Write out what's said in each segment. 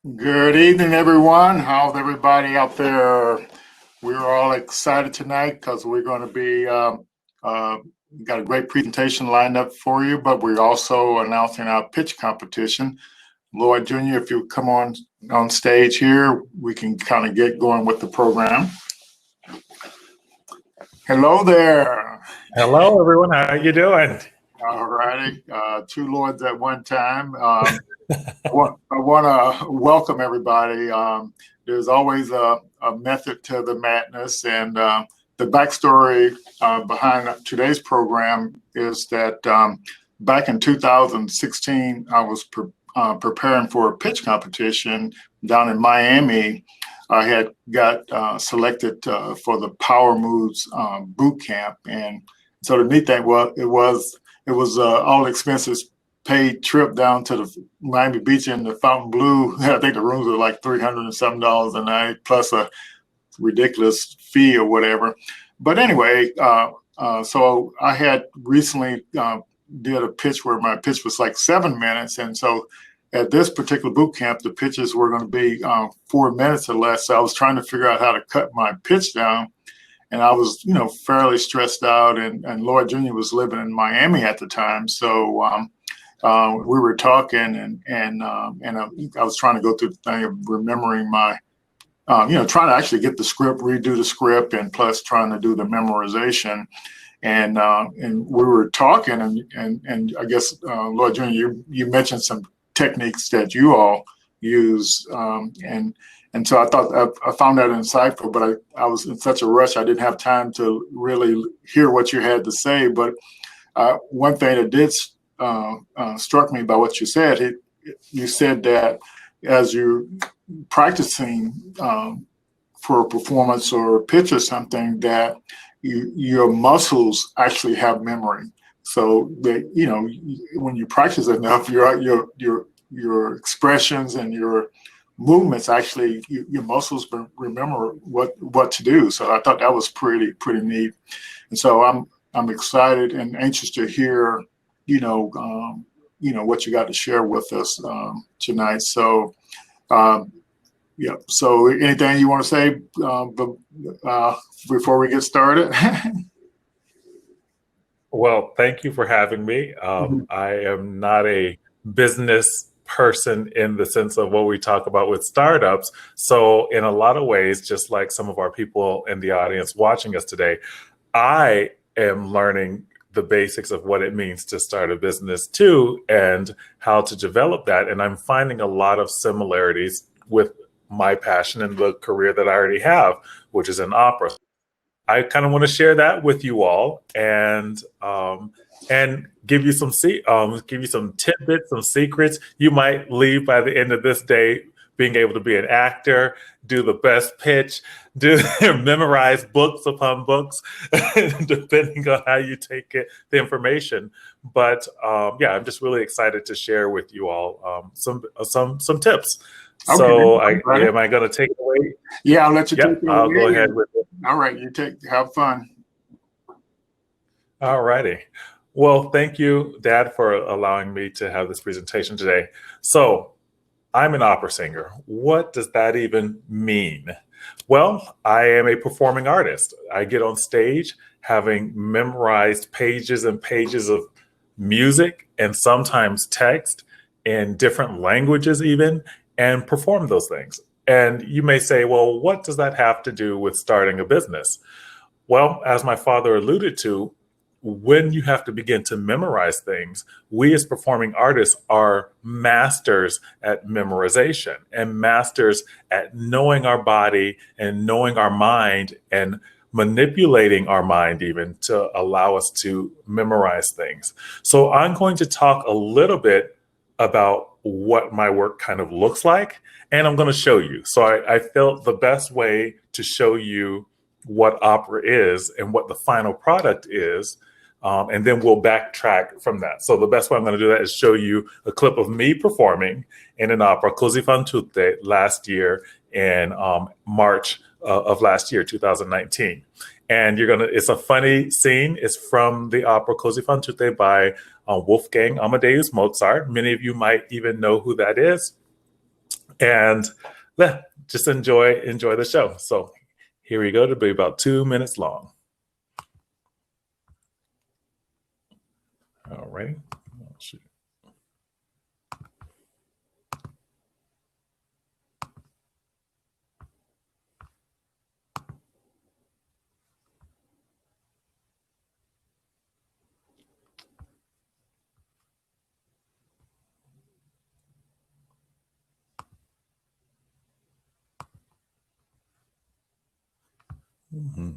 Good evening, everyone. How's everybody out there? We're all excited tonight because we're going to be uh, got a great presentation lined up for you, but we're also announcing our pitch competition. Lloyd Jr., if you come on stage here, we can kind of get going with the program. Hello there. Hello, everyone. How you doing? All righty. Two Lloyds at one time. I want to welcome everybody. There's always a method to the madness, and the backstory behind today's program is that back in 2016, I was preparing for a pitch competition down in Miami. I had got selected for the Power Moves boot camp, and so the neat thing was it was all expenses paid trip down to the Miami Beach in the Fontainebleau. I think the rooms were like $307 a night plus a ridiculous fee or whatever. But anyway, so I had recently did a pitch where my pitch was like 7 minutes, and so at this particular boot camp, the pitches were going to be 4 minutes or less. So I was trying to figure out how to cut my pitch down, and I was, fairly stressed out. And Lloyd Jr. was living in Miami at the time, so we were talking, and I was trying to go through the thing of remembering my, trying to actually get the script, redo the script, and plus trying to do the memorization. And we were talking, and I guess Lloyd Jr., you mentioned some techniques that you all use, and so I found that insightful. But I was in such a rush, I didn't have time to really hear what you had to say. But one thing that did struck me by what you said, you said that as you're practicing for a performance or a pitch or something, that your muscles actually have memory. So that when you practice enough, your expressions and your movements actually your muscles remember what to do. So I thought that was pretty neat. And so I'm excited and anxious to hear what you got to share with us tonight. So yeah. So anything you want to say before we get started? Well, thank you for having me. I am not a business person in the sense of what we talk about with startups. So in a lot of ways, just like some of our people in the audience watching us today, I am learning the basics of what it means to start a business too, and how to develop that. And I'm finding a lot of similarities with my passion and the career that I already have, which is in opera. I kind of want to share that with you all, and give you give you some tidbits, some secrets. You might leave by the end of this day being able to be an actor, do the best pitch, do memorize books upon books, depending on how you take it, the information. But yeah, I'm just really excited to share with you all some tips. Okay, so am I going to take it away? Yeah, I'll let you take it away. I'll go ahead with it. All right, have fun. All righty. Well, thank you, Dad, for allowing me to have this presentation today. So I'm an opera singer. What does that even mean? Well, I am a performing artist. I get on stage having memorized pages and pages of music and sometimes text in different languages even, and perform those things. And you may say, well, what does that have to do with starting a business? Well, as my father alluded to, when you have to begin to memorize things, we as performing artists are masters at memorization and masters at knowing our body and knowing our mind and manipulating our mind even to allow us to memorize things. So I'm going to talk a little bit about what my work kind of looks like, and I'm going to show you. So I felt the best way to show you what opera is and what the final product is, and then we'll backtrack from that. So the best way I'm going to do that is show you a clip of me performing in an opera, Così fan tutte, last year in March of last year, 2019. And it's a funny scene. It's from the opera Così fan tutte by Wolfgang Amadeus Mozart. Many of you might even know who that is. And yeah, just enjoy the show. So here we go. It'll be about 2 minutes long. All right. Oh, shoot. Mm-hmm.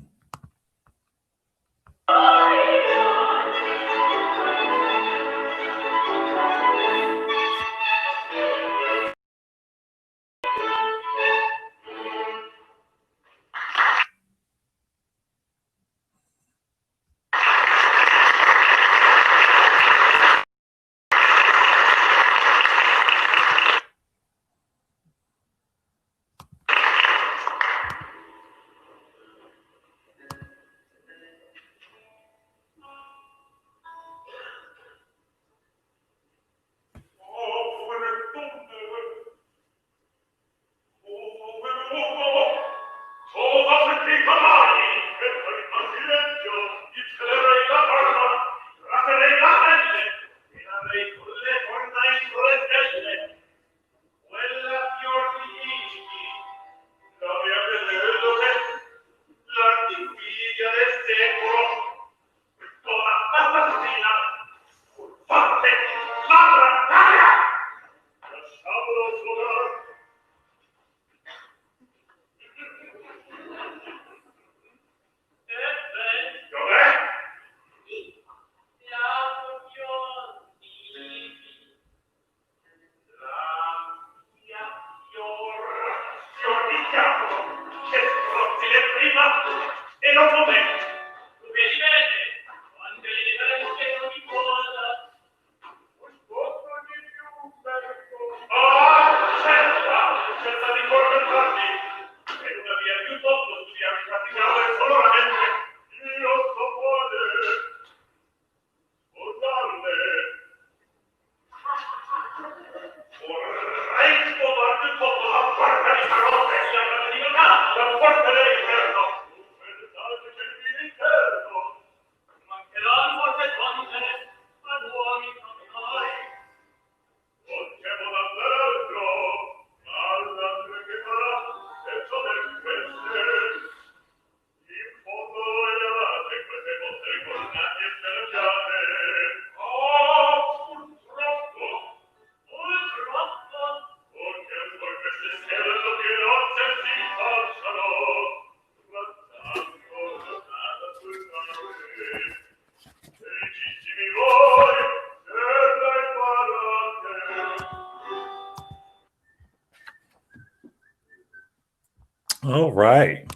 All right.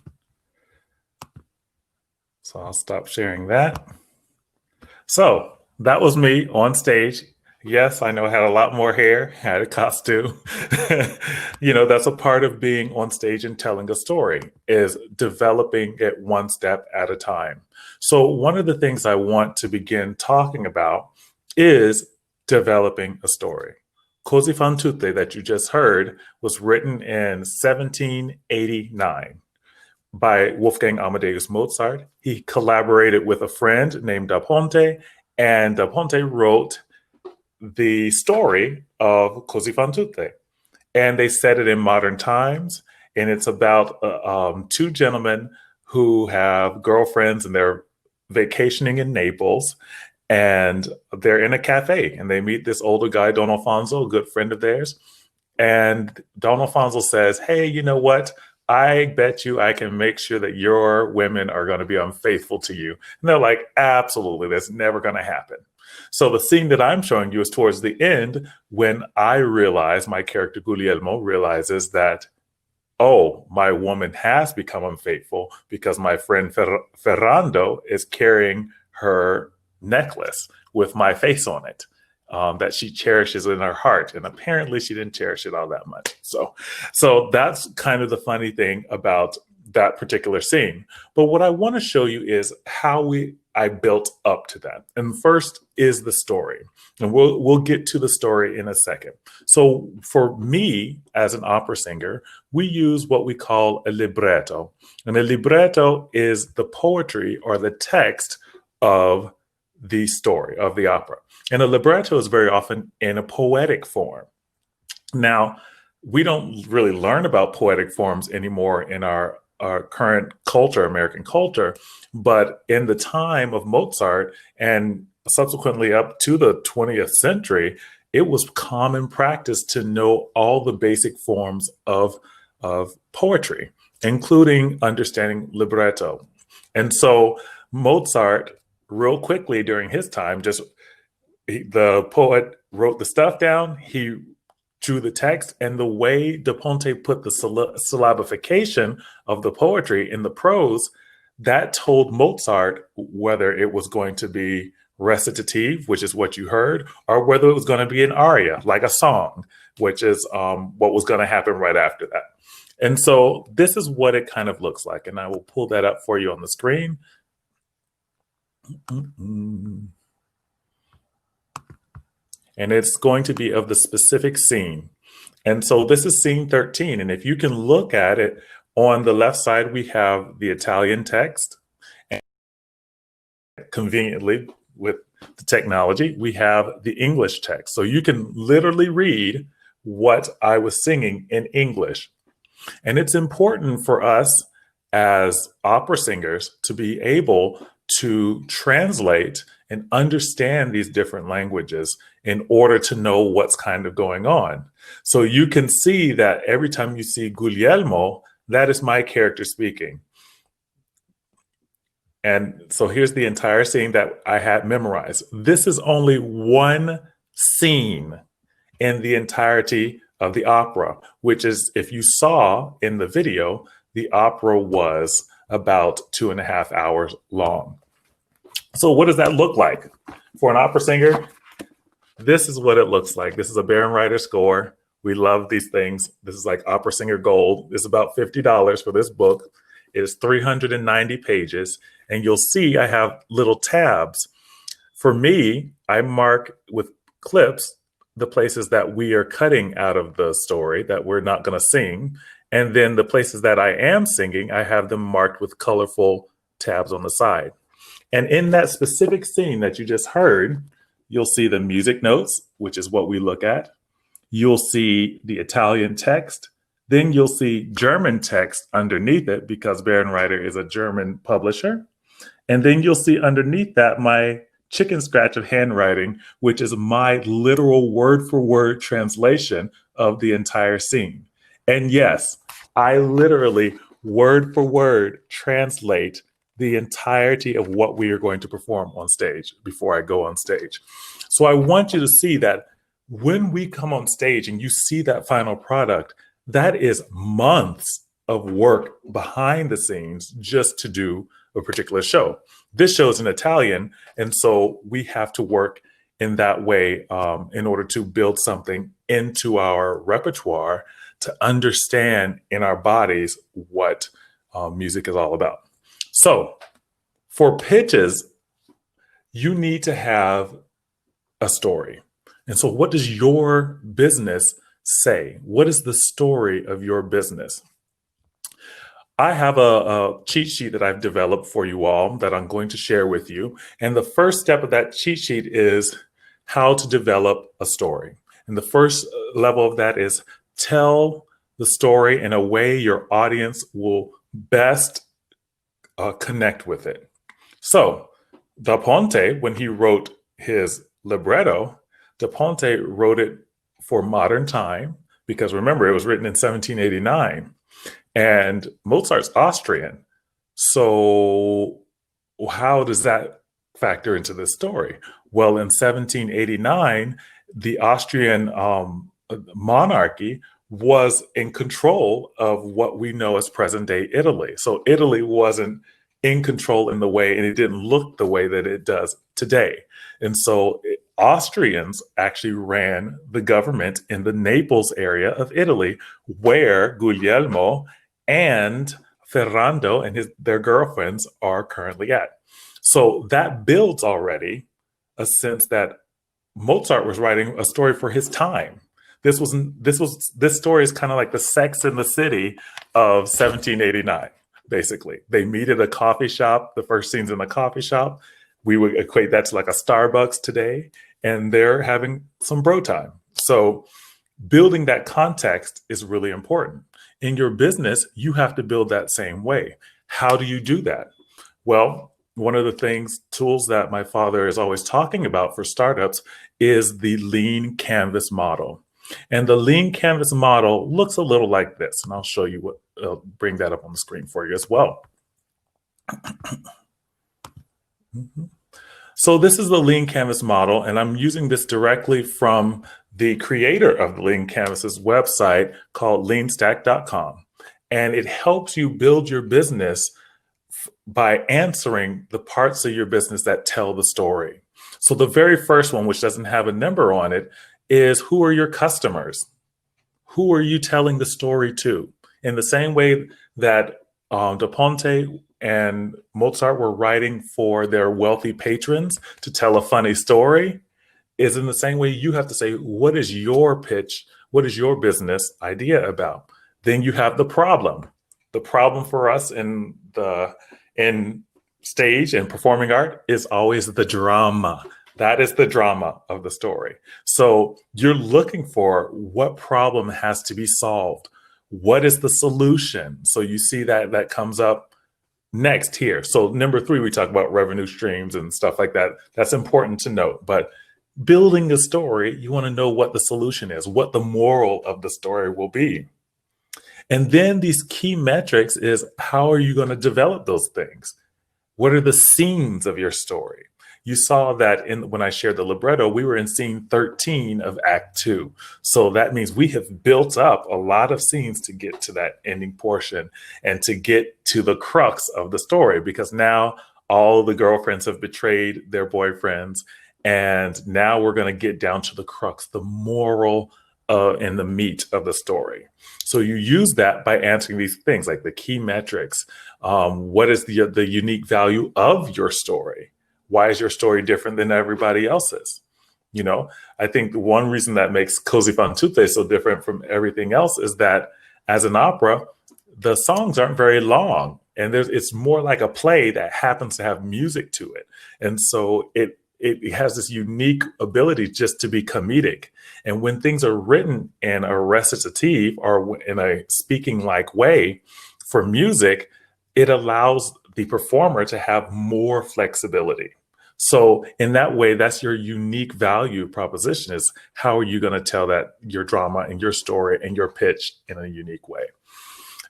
So I'll stop sharing that. So that was me on stage. Yes, I know I had a lot more hair, had a costume. That's a part of being on stage and telling a story is developing it one step at a time. So one of the things I want to begin talking about is developing a story. Così fan tutte that you just heard was written in 1789 by Wolfgang Amadeus Mozart. He collaborated with a friend named Da Ponte, and Da Ponte wrote the story of Così fan tutte. And they set it in modern times, and it's about two gentlemen who have girlfriends and they're vacationing in Naples, and they're in a cafe, and they meet this older guy, Don Alfonso, a good friend of theirs. And Don Alfonso says, hey, you know what? I bet you I can make sure that your women are going to be unfaithful to you. And they're like, absolutely, that's never going to happen. So the scene that I'm showing you is towards the end when I realize, my character Guglielmo realizes that, oh, my woman has become unfaithful because my friend Ferrando is carrying her necklace with my face on it. That she cherishes in her heart, and apparently she didn't cherish it all that much. So that's kind of the funny thing about that particular scene. But what I want to show you is how I built up to that. And first is the story. And we'll get to the story in a second. So for me, as an opera singer, we use what we call a libretto. And a libretto is the poetry or the text of the story of the opera. And a libretto is very often in a poetic form. Now, we don't really learn about poetic forms anymore in our current culture, American culture, but in the time of Mozart and subsequently up to the 20th century, it was common practice to know all the basic forms of poetry, including understanding libretto. And so Mozart, real quickly during his time, the poet wrote the stuff down, he drew the text, and the way Da Ponte put the syllabification of the poetry in the prose, that told Mozart whether it was going to be recitative, which is what you heard, or whether it was going to be an aria, like a song, which is what was going to happen right after that. And so this is what it kind of looks like. And I will pull that up for you on the screen. And it's going to be of the specific scene. And so this is scene 13. And if you can look at it, on the left side, we have the Italian text. And conveniently, with the technology, we have the English text. So you can literally read what I was singing in English. And it's important for us as opera singers to be able to translate and understand these different languages in order to know what's kind of going on. So you can see that every time you see Guglielmo, that is my character speaking. And so here's the entire scene that I had memorized. This is only one scene in the entirety of the opera, which is, if you saw in the video, the opera was about 2.5 hours long. So what does that look like? For an opera singer, this is what it looks like. This is a Baron Reiter score. We love these things. This is like opera singer gold. It's about $50 for this book. It is 390 pages. And you'll see I have little tabs. For me, I mark with clips the places that we are cutting out of the story that we're not going to sing. And then the places that I am singing, I have them marked with colorful tabs on the side. And in that specific scene that you just heard, you'll see the music notes, which is what we look at. You'll see the Italian text. Then you'll see German text underneath it because Baron Reiter is a German publisher. And then you'll see underneath that my chicken scratch of handwriting, which is my literal word for word translation of the entire scene. And yes, I literally word for word translate the entirety of what we are going to perform on stage before I go on stage. So I want you to see that when we come on stage and you see that final product, that is months of work behind the scenes just to do a particular show. This show is in Italian, and so we have to work in that way in order to build something into our repertoire to understand in our bodies what music is all about. So for pitches, you need to have a story. And so what does your business say? What is the story of your business? I have a cheat sheet that I've developed for you all that I'm going to share with you. And the first step of that cheat sheet is how to develop a story. And the first level of that is tell the story in a way your audience will best connect with it. So Da Ponte, when he wrote his libretto, Da Ponte wrote it for modern time because remember, it was written in 1789. And Mozart's Austrian. So how does that factor into this story? Well, in 1789, the Austrian monarchy was in control of what we know as present-day Italy. So Italy wasn't in control in the way, and it didn't look the way that it does today. And so Austrians actually ran the government in the Naples area of Italy, where Guglielmo and Ferrando and their girlfriends are currently at. So that builds already a sense that Mozart was writing a story for his time. This story is kind of like the Sex in the City of 1789. Basically, they meet at a coffee shop. The first scene's in a coffee shop. We would equate that to like a Starbucks today, and they're having some bro time. So building that context is really important. In your business, you have to build that same way. How do you do that? Well, one of the tools that my father is always talking about for startups is the lean canvas model. And the lean canvas model looks a little like this. And I'll show you what, bring that up on the screen for you as well. So this is the lean canvas model, and I'm using this directly from the creator of the lean canvas's website called leanstack.com. And it helps you build your business by answering the parts of your business that tell the story. So the very first one, which doesn't have a number on it, is who are your customers? Who are you telling the story to? In the same way that Da Ponte and Mozart were writing for their wealthy patrons to tell a funny story, is in the same way you have to say, what is your pitch? What is your business idea about? Then you have the problem. The problem for us in stage and performing art is always the drama. That is the drama of the story. So you're looking for what problem has to be solved. What is the solution? So you see that comes up next here. So number 3, we talk about revenue streams and stuff like that. That's important to note. But building a story, you want to know what the solution is, what the moral of the story will be. And then these key metrics is, how are you going to develop those things? What are the scenes of your story? You saw that when I shared the libretto, we were in scene 13 of Act 2. So that means we have built up a lot of scenes to get to that ending portion and to get to the crux of the story, because now all the girlfriends have betrayed their boyfriends. And now we're going to get down to the crux, the moral and the meat of the story. So you use that by answering these things like the key metrics. What is the unique value of your story? Why is your story different than everybody else's? You know, I think one reason that makes Così fan tutte so different from everything else is that as an opera, the songs aren't very long, and it's more like a play that happens to have music to it. And so it has this unique ability just to be comedic. And when things are written in a recitative or in a speaking like way for music, it allows the performer to have more flexibility. So in that way, that's your unique value proposition, is how are you going to tell that your drama and your story and your pitch in a unique way?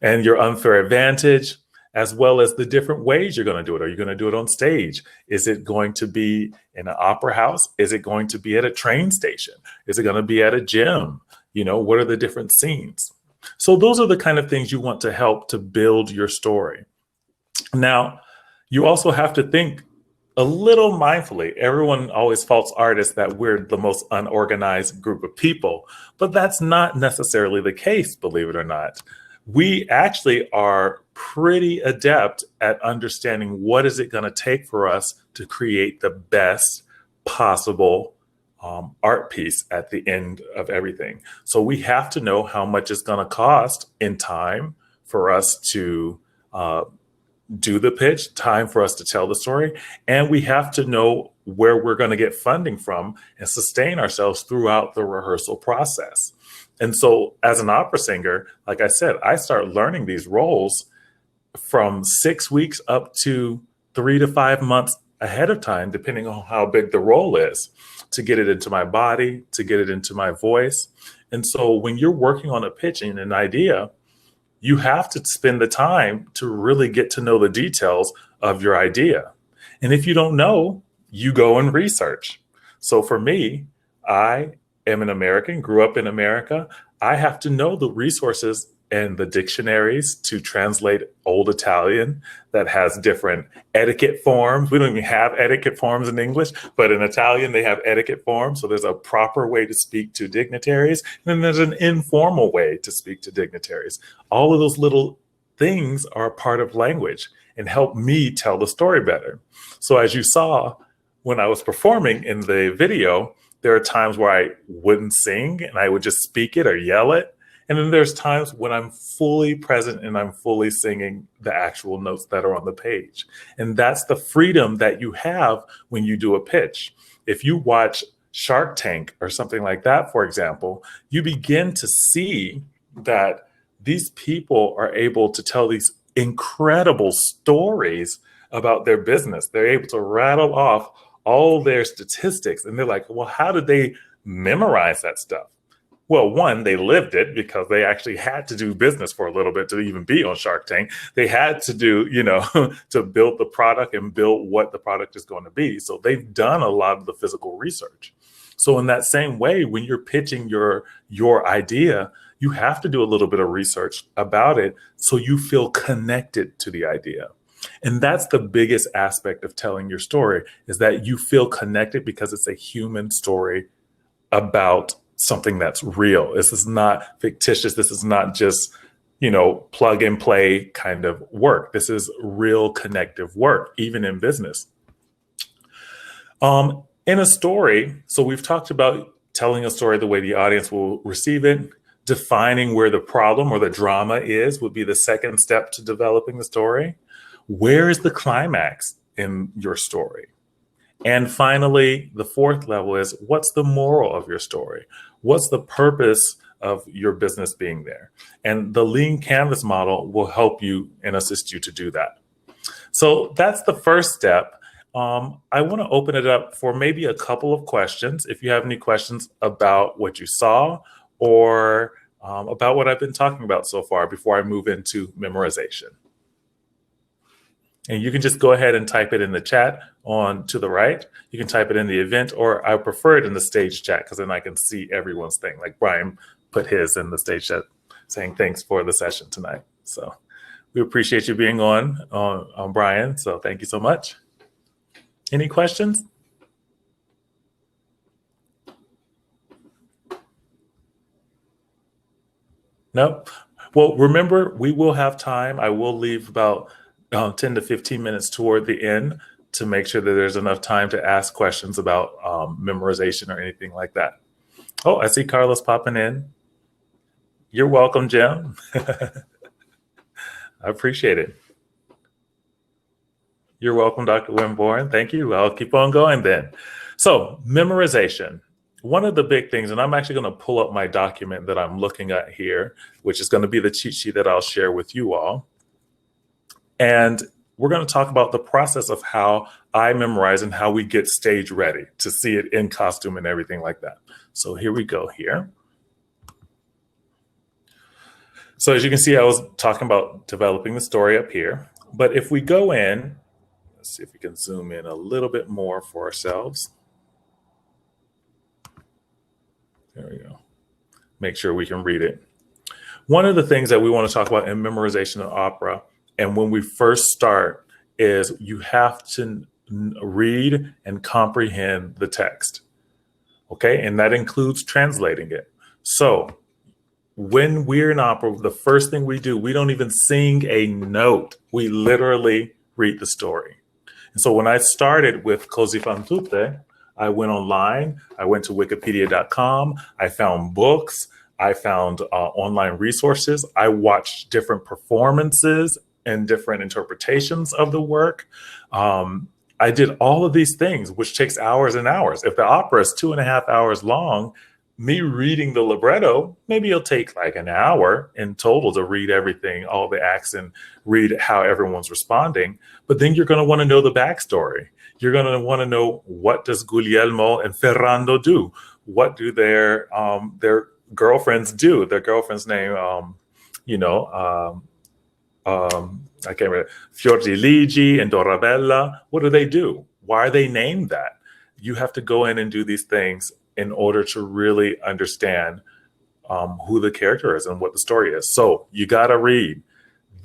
And your unfair advantage, as well as the different ways you're going to do it. Are you going to do it on stage? Is it going to be in an opera house? Is it going to be at a train station? Is it going to be at a gym? You know, what are the different scenes? So those are the kind of things you want to help to build your story. Now, you also have to think a little mindfully. Everyone always faults artists that we're the most unorganized group of people, but that's not necessarily the case, believe it or not. We actually are pretty adept at understanding what is it going to take for us to create the best possible art piece at the end of everything. So we have to know how much it's going to cost in time for us to do the pitch, time for us to tell the story, and we have to know where we're going to get funding from and sustain ourselves throughout the rehearsal process. And so as an opera singer, like I said, I start learning these roles from 6 weeks up to 3 to 5 months ahead of time, depending on how big the role is, to get it into my body, to get it into my voice. And so when you're working on a pitch and an idea, you have to spend the time to really get to know the details of your idea. And if you don't know, you go and research. So for me, I am an American, grew up in America. I have to know the resources and the dictionaries to translate Old Italian that has different etiquette forms. We don't even have etiquette forms in English, but in Italian, they have etiquette forms. So there's a proper way to speak to dignitaries, and then there's an informal way to speak to dignitaries. All of those little things are a part of language. and help me tell the story better. So as you saw when I was performing in the video, there are times where I wouldn't sing and I would just speak it or yell it. And then there's times when I'm fully present and I'm fully singing the actual notes that are on the page. And that's the freedom that you have when you do a pitch. If you watch Shark Tank or something like that, for example, you begin to see that these people are able to tell these incredible stories about their business. They're able to rattle off all their statistics. And they're like, well, how did they memorize that stuff? Well, one, they lived it because they actually had to do business for a little bit to even be on Shark Tank. They had to do, to build the product and build what the product is going to be. So they've done a lot of the physical research. So in that same way, when you're pitching your idea, you have to do a little bit of research about it so you feel connected to the idea. And that's the biggest aspect of telling your story, is that you feel connected because it's a human story about something that's real. This is not fictitious. This is not just, plug and play kind of work. This is real connective work, even in business. In a story, so we've talked about telling a story the way the audience will receive it. Defining where the problem or the drama is would be the second step to developing the story. Where is the climax in your story? And finally, the fourth level is, what's the moral of your story? What's the purpose of your business being there? And the lean canvas model will help you and assist you to do that. So that's the first step. I want to open it up for maybe a couple of questions. If you have any questions about what you saw or about what I've been talking about so far before I move into memorization. And you can just go ahead and type it in the chat on to the right. You can type it in the event, or I prefer it in the stage chat because then I can see everyone's thing. Like Brian put his in the stage chat saying thanks for the session tonight. So we appreciate you being on Brian. So thank you so much. Any questions? No? Well, remember, we will have time. I will leave about 10 to 15 minutes toward the end to make sure that there's enough time to ask questions about memorization or anything like that. Oh, I see Carlos popping in. You're welcome, Jim. I appreciate it. You're welcome, Dr. Wimborne. Thank you. I'll keep on going then. So memorization. One of the big things, and I'm actually going to pull up my document that I'm looking at here, which is going to be the cheat sheet that I'll share with you all. And we're going to talk about the process of how I memorize and how we get stage ready to see it in costume and everything like that. So here we go here. So as you can see, I was talking about developing the story up here. But if we go in, let's see if we can zoom in a little bit more for ourselves. There we go. Make sure we can read it. One of the things that we want to talk about in memorization of opera, and when we first start, is you have to read and comprehend the text. Okay, and that includes translating it. So when we're in opera, the first thing we do, we don't even sing a note. We literally read the story. And so when I started with Così fan tutte, I went online, I went to wikipedia.com, I found books, I found online resources, I watched different performances and different interpretations of the work. I did all of these things, which takes hours and hours. If the opera is 2.5 hours long, me reading the libretto, maybe it'll take like an hour in total to read everything, all the acts, and read how everyone's responding. But then you're going to want to know the backstory. You're going to want to know, what does Guglielmo and Ferrando do? What do their girlfriends do? Their girlfriend's name, I can't remember, Fiordiligi and Dorabella. What do they do? Why are they named that? You have to go in and do these things in order to really understand who the character is and what the story is. So you got to read.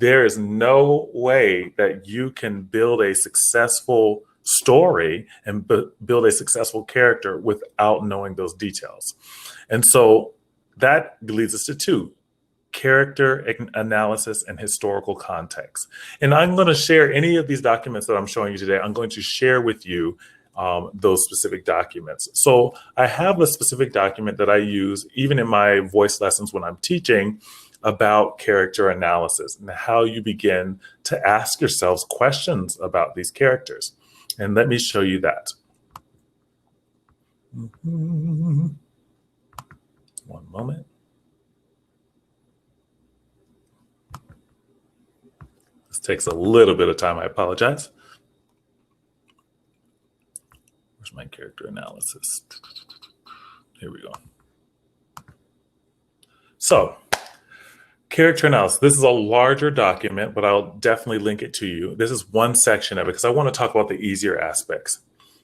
There is no way that you can build a successful story and build a successful character without knowing those details. And so that leads us to two. character analysis and historical context. And I'm going to share any of these documents that I'm showing you today. I'm going to share with you those specific documents. So I have a specific document that I use even in my voice lessons when I'm teaching about character analysis and how you begin to ask yourselves questions about these characters. And let me show you that. One moment. This takes a little bit of time. I apologize. Where's my character analysis? Here we go. So, character analysis. This is a larger document, but I'll definitely link it to you. This is one section of it because I want to talk about the easier aspects.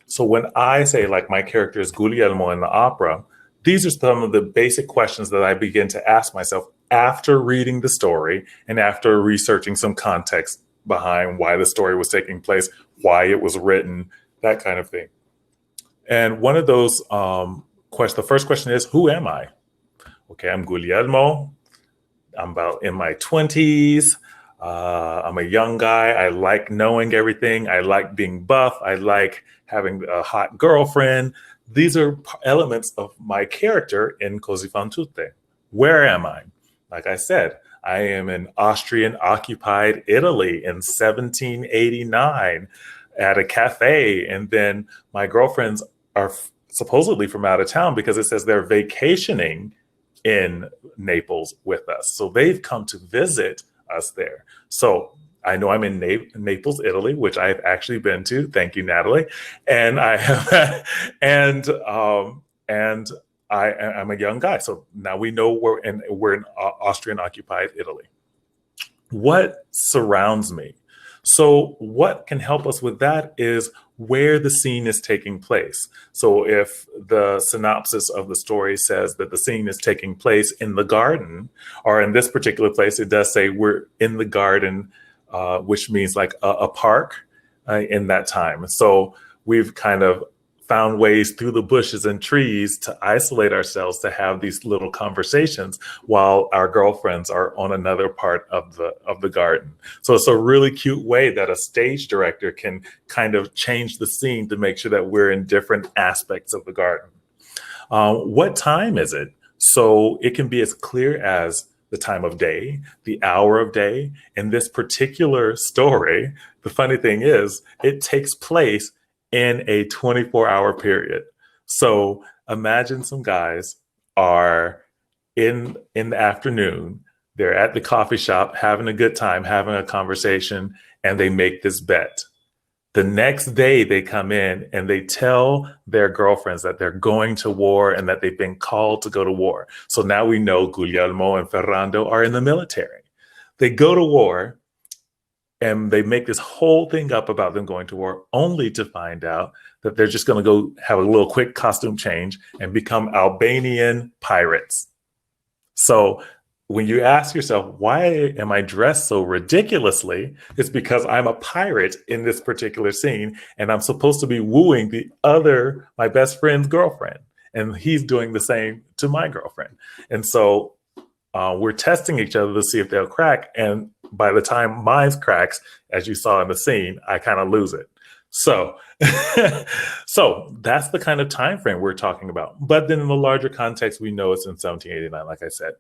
So when I say, like, my character is Guglielmo in the opera, these are some of the basic questions that I begin to ask myself after reading the story and after researching some context behind why the story was taking place, why it was written, that kind of thing. And one of those questions, the first question is, who am I? Okay, I'm Guglielmo. I'm about in my 20s. I'm a young guy. I like knowing everything. I like being buff. I like having a hot girlfriend. These are elements of my character in Così fan tutte. Where am I? Like I said, I am in Austrian-occupied Italy in 1789 at a cafe. And then my girlfriends are supposedly from out of town because it says they're vacationing in Naples with us. So they've come to visit us there. So I know I'm in Naples, Italy, which I have actually been to. Thank you, Natalie. And I have, and I'm a young guy. So now we know we're in Austrian-occupied Italy. What surrounds me? So what can help us with that is where the scene is taking place. So if the synopsis of the story says that the scene is taking place in the garden, or in this particular place, it does say we're in the garden, which means like a park in that time. So we've kind of found ways through the bushes and trees to isolate ourselves to have these little conversations while our girlfriends are on another part of the garden. So it's a really cute way that a stage director can kind of change the scene to make sure that we're in different aspects of the garden. What time is it? So it can be as clear as the time of day, the hour of day. In this particular story, the funny thing is it takes place in a 24-hour period. So imagine some guys are in the afternoon, they're at the coffee shop having a good time, having a conversation, and they make this bet. The next day they come in and they tell their girlfriends that they're going to war and that they've been called to go to war. So now we know Guglielmo and Ferrando are in the military. They go to war, and they make this whole thing up about them going to war, only to find out that they're just going to go have a little quick costume change and become Albanian pirates. So when you ask yourself, why am I dressed so ridiculously? It's because I'm a pirate in this particular scene, and I'm supposed to be wooing my best friend's girlfriend. And he's doing the same to my girlfriend. And so we're testing each other to see if they'll crack. And by the time mine cracks, as you saw in the scene, I kind of lose it. So, so that's the kind of time frame we're talking about. But then in the larger context, we know it's in 1789, like I said.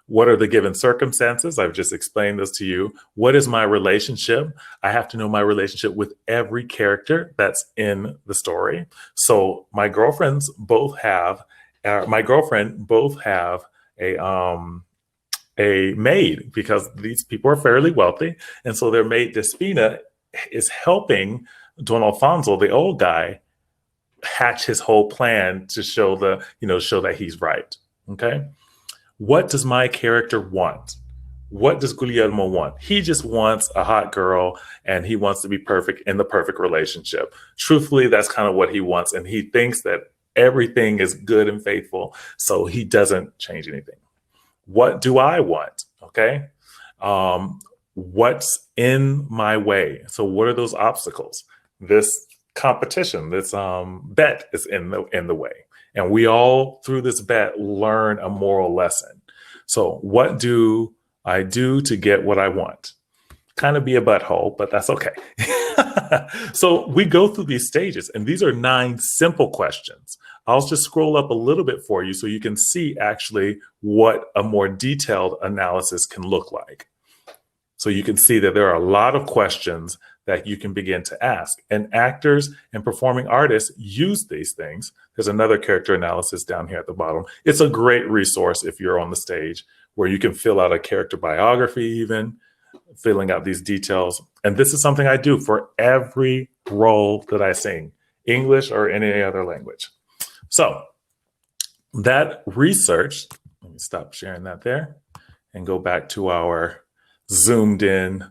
What are the given circumstances? I've just explained this to you. What is my relationship? I have to know my relationship with every character that's in the story. So my girlfriends both have, a maid, because these people are fairly wealthy. And so their maid Despina is helping Don Alfonso, the old guy, hatch his whole plan to show that he's right. Okay. What does my character want? What does Guglielmo want? He just wants a hot girl and he wants to be perfect in the perfect relationship. Truthfully, that's kind of what he wants. And he thinks that everything is good and faithful. So he doesn't change anything. What do I want? Okay. What's in my way? So what are those obstacles? This competition, this bet is in the way. And we all, through this bet, learn a moral lesson. So what do I do to get what I want? Kind of be a butthole, but that's okay. So we go through these stages, and these are 9 simple questions. I'll just scroll up a little bit for you so you can see actually what a more detailed analysis can look like. So you can see that there are a lot of questions that you can begin to ask. And actors and performing artists use these things. There's another character analysis down here at the bottom. It's a great resource if you're on the stage where you can fill out a character biography, even filling out these details. And this is something I do for every role that I sing, English or any other language. So that research, let me stop sharing that there and go back to our zoomed in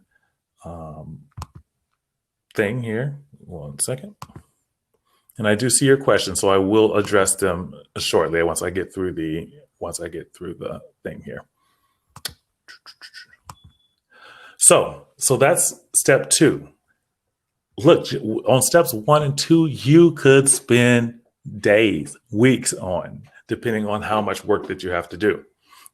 thing here. 1 second. And I do see your questions, so I will address them shortly once I get through the thing here. So that's step 2. Look, on steps 1 and 2, you could spend days, weeks on, depending on how much work that you have to do.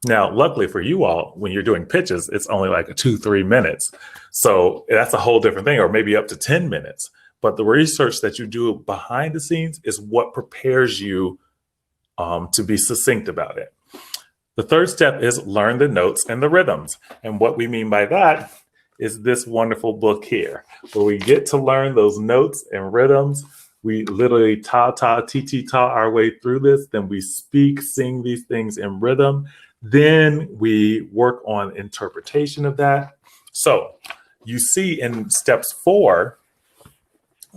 Now, luckily for you all, when you're doing pitches, it's only like 2-3 minutes. So that's a whole different thing, or maybe up to 10 minutes. But the research that you do behind the scenes is what prepares you to be succinct about it. The third step is learn the notes and the rhythms. And what we mean by that is this wonderful book here, where we get to learn those notes and rhythms. We literally ta-ta, ti-ti-ta our way through this. Then we speak, sing these things in rhythm. Then we work on interpretation of that. So you see in steps 4,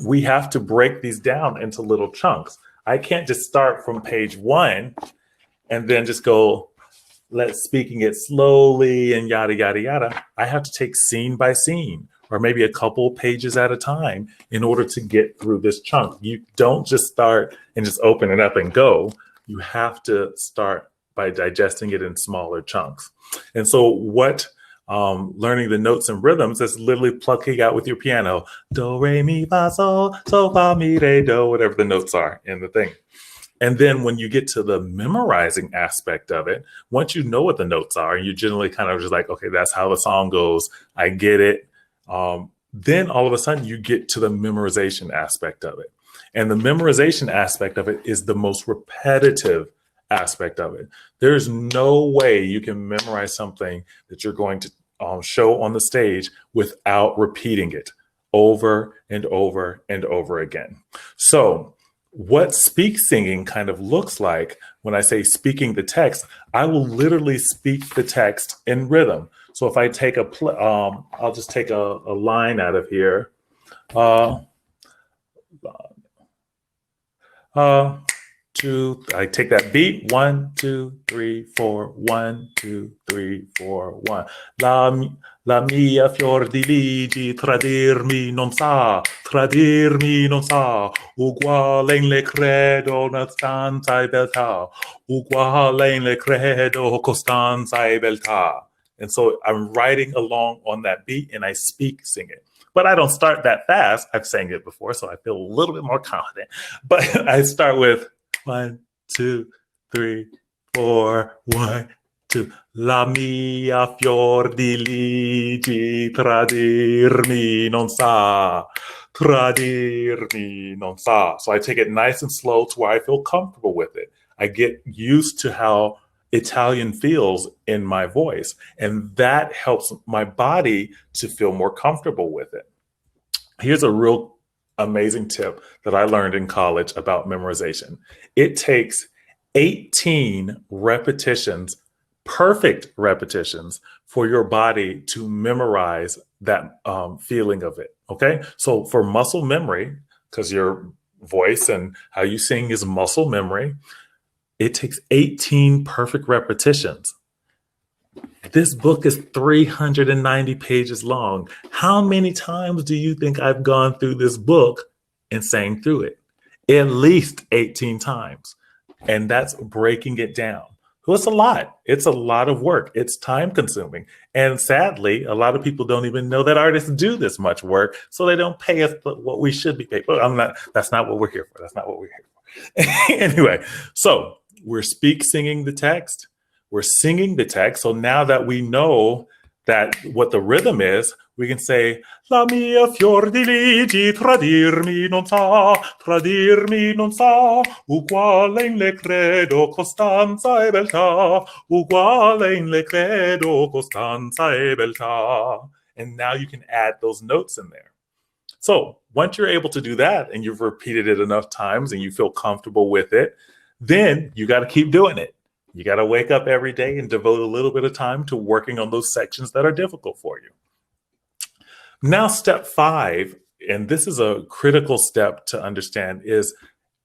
we have to break these down into little chunks. I can't just start from page 1 and then just go, let's speaking it slowly and yada, yada, yada. I have to take scene by scene, or maybe a couple pages at a time in order to get through this chunk. You don't just start and just open it up and go. You have to start by digesting it in smaller chunks. And so what learning the notes and rhythms is literally plucking out with your piano, do, re, mi, fa, sol, fa, mi, re, do, whatever the notes are in the thing. And then when you get to the memorizing aspect of it, once you know what the notes are, you generally kind of just like, okay, that's how the song goes. I get it. Then all of a sudden you get to the memorization aspect of it. And the memorization aspect of it is the most repetitive aspect of it. There's no way you can memorize something that you're going to show on the stage without repeating it over and over and over again. So what speak singing kind of looks like when I say speaking the text, I will literally speak the text in rhythm. So if I take I'll just take a line out of here. I take that beat, 1, 2, 3, 4, 1, 2, 3, 4, 1. La mia fior di ligi tradirmi non sa, uguale in le credo una stanza e beltà, uguale in le credo costanza e beltà. And so I'm writing along on that beat and I sing it. But I don't start that fast. I've sang it before, so I feel a little bit more confident. But I start with 1, 2, 3, 4, 1, 2. La mia fior di ligi tradirmi non sa, tradirmi non sa. So I take it nice and slow to where I feel comfortable with it. I get used to how Italian feels in my voice, and that helps my body to feel more comfortable with it. Here's a real amazing tip that I learned in college about memorization. It takes 18 repetitions, perfect repetitions, for your body to memorize that feeling of it. Okay. So for muscle memory, because your voice and how you sing is muscle memory, it takes 18 perfect repetitions. This book is 390 pages long. How many times do you think I've gone through this book and sang through it? At least 18 times. And that's breaking it down. So it's a lot. It's a lot of work. It's time consuming. And sadly, a lot of people don't even know that artists do this much work, so they don't pay us what we should be paid. But that's not what we're here for. That's not what we're here for. Anyway, so we're singing the text. we're singing the text. So now that we know that what the rhythm is, we can say, La mia fior di ligi tradirmi non sa, uguale in le credo, costanza e beltà, uguale in le credo, costanza e beltà. And now you can add those notes in there. So once you're able to do that and you've repeated it enough times and you feel comfortable with it, then you got to keep doing it. You got to wake up every day and devote a little bit of time to working on those sections that are difficult for you. Now, step 5, and this is a critical step to understand, is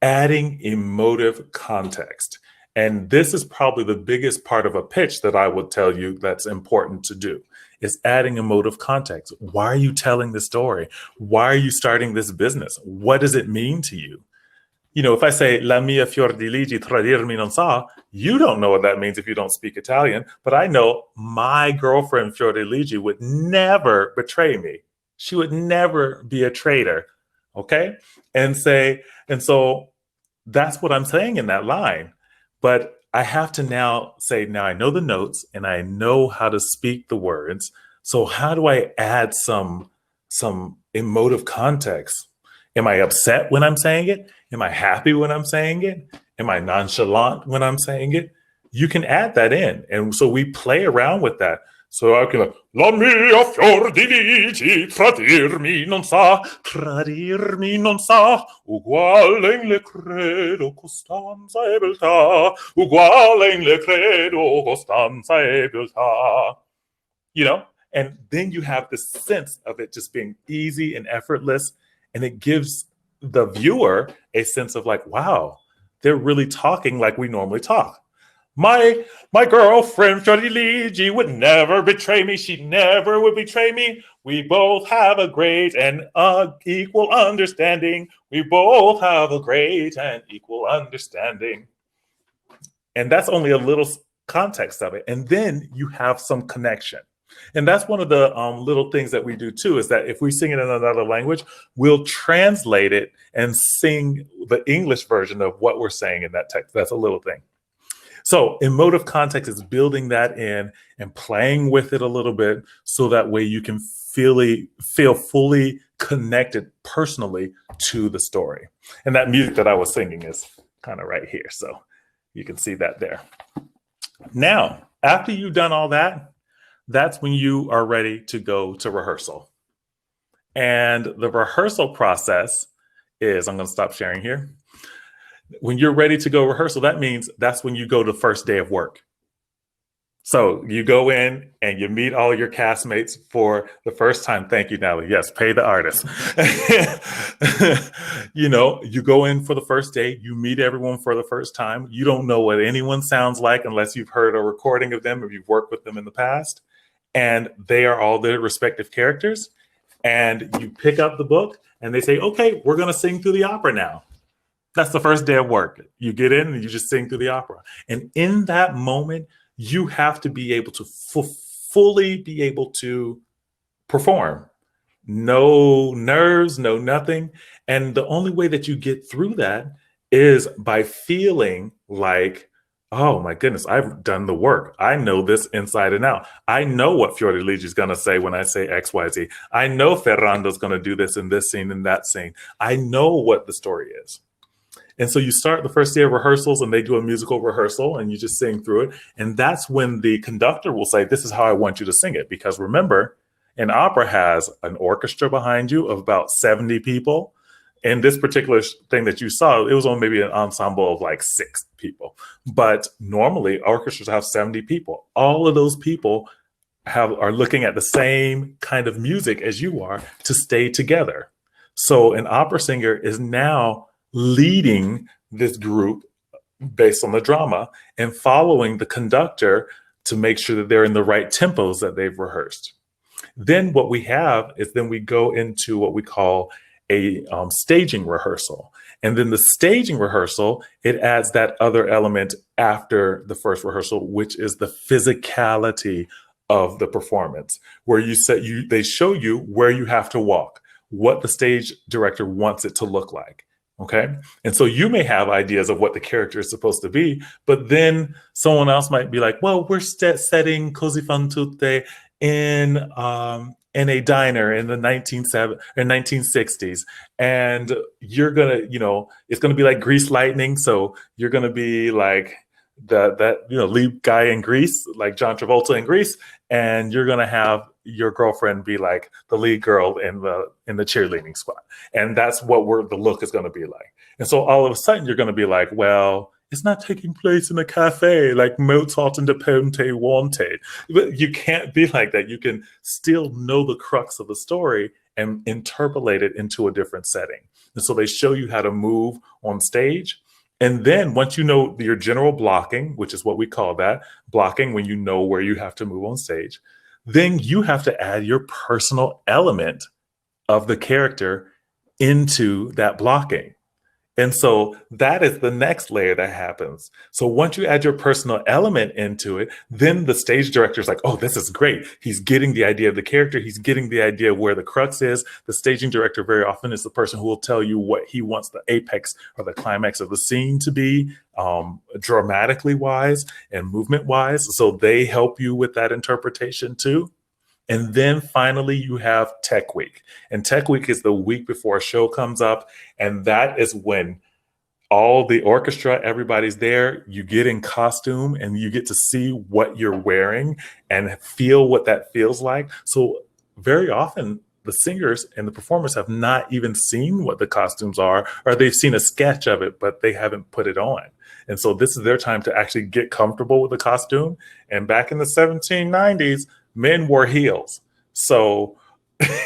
adding emotive context. And this is probably the biggest part of a pitch that I would tell you that's important to do, is adding emotive context. Why are you telling the story? Why are you starting this business? What does it mean to you? You know, if I say, La mia fior di ligi tradirmi non sa, you don't know what that means if you don't speak Italian, but I know my girlfriend Fior di Ligi would never betray me. She would never be a traitor, okay? And so that's what I'm saying in that line. But I have to now say, now I know the notes and I know how to speak the words. So how do I add some emotive context? Am I upset when I'm saying it? Am I happy when I'm saying it? Am I nonchalant when I'm saying it? You can add that in. And so we play around with that. So I can, La mia fior di ligi tradirmi non sa, uguale in le credo, costanza e beltà, uguale in le credo, costanza e beltà. You know, and then you have the sense of it just being easy and effortless. And it gives the viewer a sense of like, wow, they're really talking like we normally talk. My girlfriend, Fior di Ligi, would never betray me. She never would betray me. We both have a great and equal understanding. We both have a great and equal understanding. And that's only a little context of it. And then you have some connection. And that's one of the little things that we do too, is that if we sing it in another language, we'll translate it and sing the English version of what we're saying in that text. That's a little thing. So emotive context is building that in and playing with it a little bit so that way you can feel fully connected personally to the story. And that music that I was singing is kind of right here. So you can see that there. Now, after you've done all that, that's when you are ready to go to rehearsal. And the rehearsal process is, I'm going to stop sharing here. When you're ready to go rehearsal, that means that's when you go to the first day of work. So you go in and you meet all your castmates for the first time. Thank you, Natalie. Yes, pay the artist. You know, you go in for the first day, you meet everyone for the first time. You don't know what anyone sounds like unless you've heard a recording of them or you've worked with them in the past. And they are all their respective characters. And you pick up the book and they say, okay, we're going to sing through the opera now. That's the first day of work. You get in and you just sing through the opera. And in that moment, you have to be able to fully be able to perform. No nerves, no nothing. And the only way that you get through that is by feeling like, oh my goodness, I've done the work. I know this inside and out. I know what Fior di Ligi is going to say when I say X, Y, Z. I know Ferrando's going to do this in this scene and that scene. I know what the story is. And so you start the first day of rehearsals and they do a musical rehearsal and you just sing through it. And that's when the conductor will say, this is how I want you to sing it. Because remember, an opera has an orchestra behind you of about 70 people. In this particular thing that you saw, it was on maybe an ensemble of like 6 people. But normally orchestras have 70 people. All of those people are looking at the same kind of music as you are to stay together. So an opera singer is now leading this group based on the drama and following the conductor to make sure that they're in the right tempos that they've rehearsed. Then what we have is then we go into what we call a staging rehearsal. And then the staging rehearsal, it adds that other element after the first rehearsal, which is the physicality of the performance, where they show you where you have to walk, what the stage director wants it to look like. Okay. And so you may have ideas of what the character is supposed to be, but then someone else might be like, well, we're setting Così fan tutte in a diner in the 1960s. And you're going to, it's going to be like Grease Lightning. So you're going to be like lead guy in Grease, like John Travolta in Grease. And you're going to have your girlfriend be like the lead girl in the cheerleading squad. And that's what the look is going to be like. And so all of a sudden you're going to be like, well, it's not taking place in a cafe like Mozart and the Ponte wanted. But you can't be like that. You can still know the crux of the story and interpolate it into a different setting. And so they show you how to move on stage. And then once you know your general blocking, which is what we call that, blocking when you know where you have to move on stage, then you have to add your personal element of the character into that blocking. And so that is the next layer that happens. So once you add your personal element into it, then the stage director is like, oh, this is great. He's getting the idea of the character. He's getting the idea of where the crux is. The staging director very often is the person who will tell you what he wants the apex or the climax of the scene to be, dramatically wise and movement wise. So they help you with that interpretation too. And then finally, you have Tech Week. And Tech Week is the week before a show comes up. And that is when all the orchestra, everybody's there. You get in costume and you get to see what you're wearing and feel what that feels like. So very often, the singers and the performers have not even seen what the costumes are, or they've seen a sketch of it, but they haven't put it on. And so this is their time to actually get comfortable with the costume. And back in the 1790s, men wore heels. So,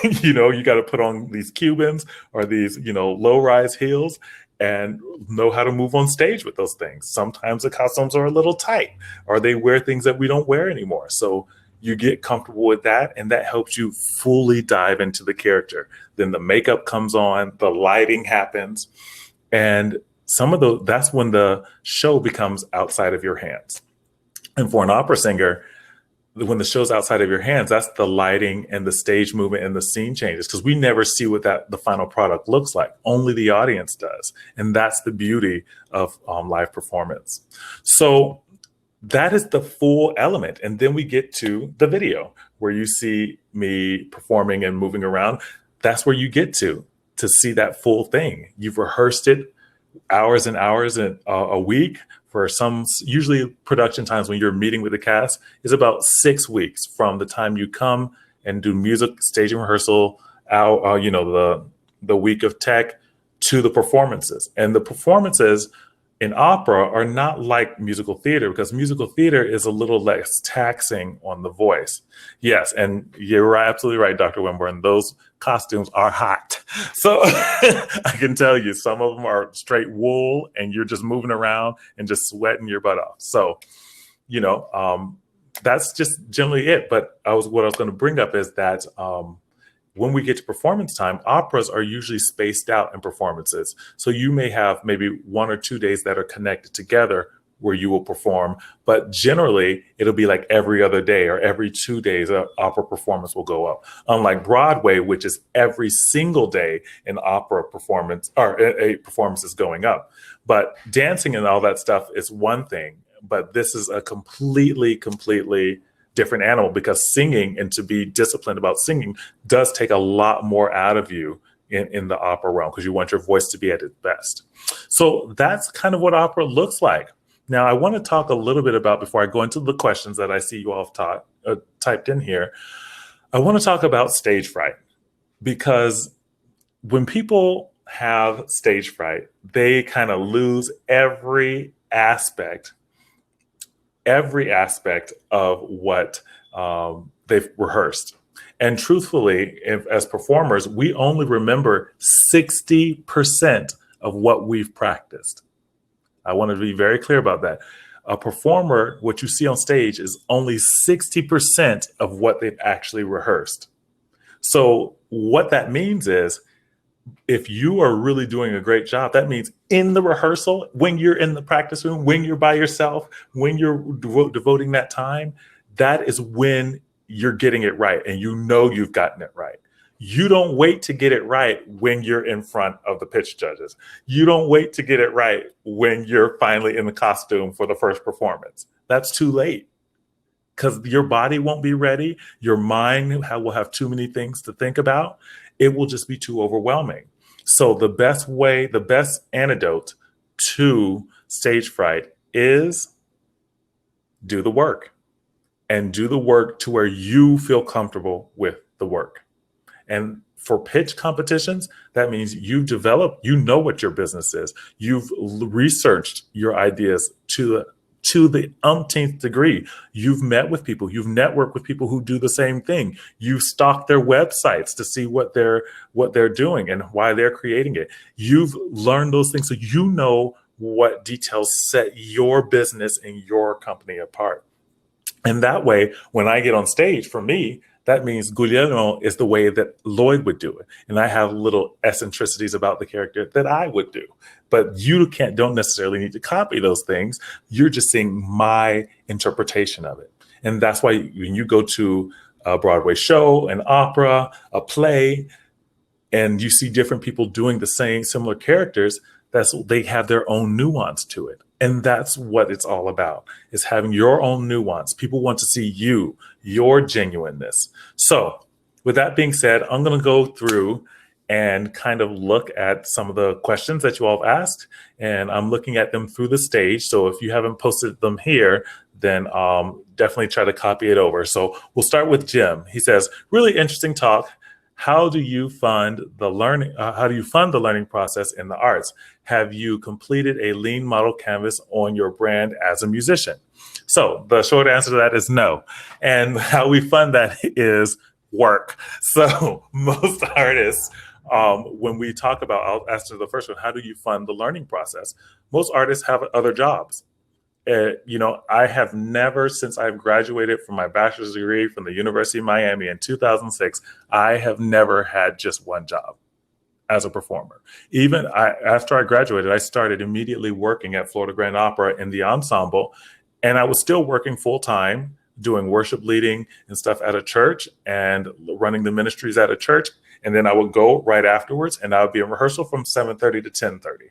you got to put on these Cubans or these, low-rise heels and know how to move on stage with those things. Sometimes the costumes are a little tight or they wear things that we don't wear anymore. So you get comfortable with that and that helps you fully dive into the character. Then the makeup comes on, the lighting happens, and that's when the show becomes outside of your hands. And for an opera singer, when the show's outside of your hands, that's the lighting and the stage movement and the scene changes, because we never see what the final product looks like. Only the audience does. And that's the beauty of live performance. So that is the full element. And then we get to the video where you see me performing and moving around. That's where you get to see that full thing. You've rehearsed it hours and hours in a week. For some, usually production times when you're meeting with the cast is about 6 weeks from the time you come and do music, staging rehearsal, the week of tech to the performances. And the performances in opera are not like musical theater, because musical theater is a little less taxing on the voice. Yes, and you're absolutely right, Dr. Wimborne. Those costumes are hot. So I can tell you some of them are straight wool and you're just moving around and just sweating your butt off. So, that's just generally it. But what I was going to bring up is that when we get to performance time, operas are usually spaced out in performances. So you may have maybe 1 or 2 days that are connected together where you will perform, but generally it'll be like every other day or every 2 days an opera performance will go up. Unlike Broadway, which is every single day an opera performance or a performance is going up. But dancing and all that stuff is one thing, but this is a completely different animal, because singing and to be disciplined about singing does take a lot more out of you in the opera realm, because you want your voice to be at its best. So that's kind of what opera looks like. Now, I want to talk a little bit about, before I go into the questions that I see you all have typed in here, I want to talk about stage fright, because when people have stage fright, they kind of lose every aspect of what they've rehearsed. And truthfully, as performers, we only remember 60% of what we've practiced. I want to be very clear about that. A performer, what you see on stage is only 60% of what they've actually rehearsed. So what that means is, if you are really doing a great job, that means in the rehearsal, when you're in the practice room, when you're by yourself, when you're devoting that time, that is when you're getting it right. And you've gotten it right. You don't wait to get it right when you're in front of the pitch judges. You don't wait to get it right when you're finally in the costume for the first performance. That's too late because your body won't be ready. Your mind will have too many things to think about. It will just be too overwhelming. So the best way, the best antidote to stage fright is do the work, and do the work to where you feel comfortable with the work. And for pitch competitions, that means you've developed, you know what your business is. You've researched your ideas to the umpteenth degree. You've met with people, you've networked with people who do the same thing. You've stalked their websites to see what they're doing and why they're creating it. You've learned those things, so you know what details set your business and your company apart. And that way, when I get on stage, for me, that means Guglielmo is the way that Lloyd would do it. And I have little eccentricities about the character that I would do. But you don't necessarily need to copy those things. You're just seeing my interpretation of it. And that's why when you go to a Broadway show, an opera, a play, and you see different people doing the same similar characters, they have their own nuance to it. And that's what it's all about, is having your own nuance. People want to see you, your genuineness. So with that being said, I'm going to go through and kind of look at some of the questions that you all have asked, and I'm looking at them through the stage. So if you haven't posted them here, then definitely try to copy it over. So we'll start with Jim. He says, really interesting talk. How do you fund the learning? How do you fund the learning process in the arts? Have you completed a lean model canvas on your brand as a musician? So the short answer to that is no. And how we fund that is work. So most artists, when we talk about, I'll answer the first one, how do you fund the learning process? Most artists have other jobs. I have never, since I've graduated from my bachelor's degree from the University of Miami in 2006, I have never had just one job as a performer. After I graduated, I started immediately working at Florida Grand Opera in the ensemble, and I was still working full time, doing worship leading and stuff at a church and running the ministries at a church. And then I would go right afterwards, and I would be in rehearsal from 7:30 to 10:30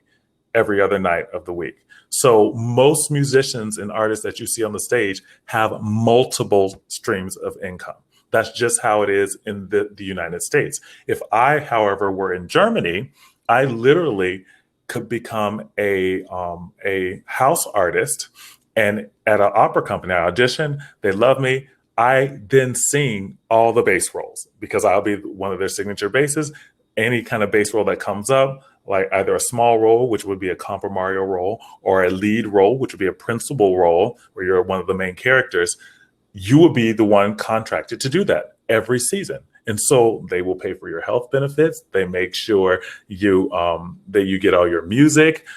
every other night of the week. So most musicians and artists that you see on the stage have multiple streams of income. That's just how it is in the United States. If I, however, were in Germany, I literally could become a house artist, and at an opera company, I audition, they love me. I then sing all the bass roles because I'll be one of their signature basses. Any kind of bass role that comes up, like either a small role, which would be a compromario role, or a lead role, which would be a principal role where you're one of the main characters, you will be the one contracted to do that every season. And so they will pay for your health benefits. They make sure that you get all your music.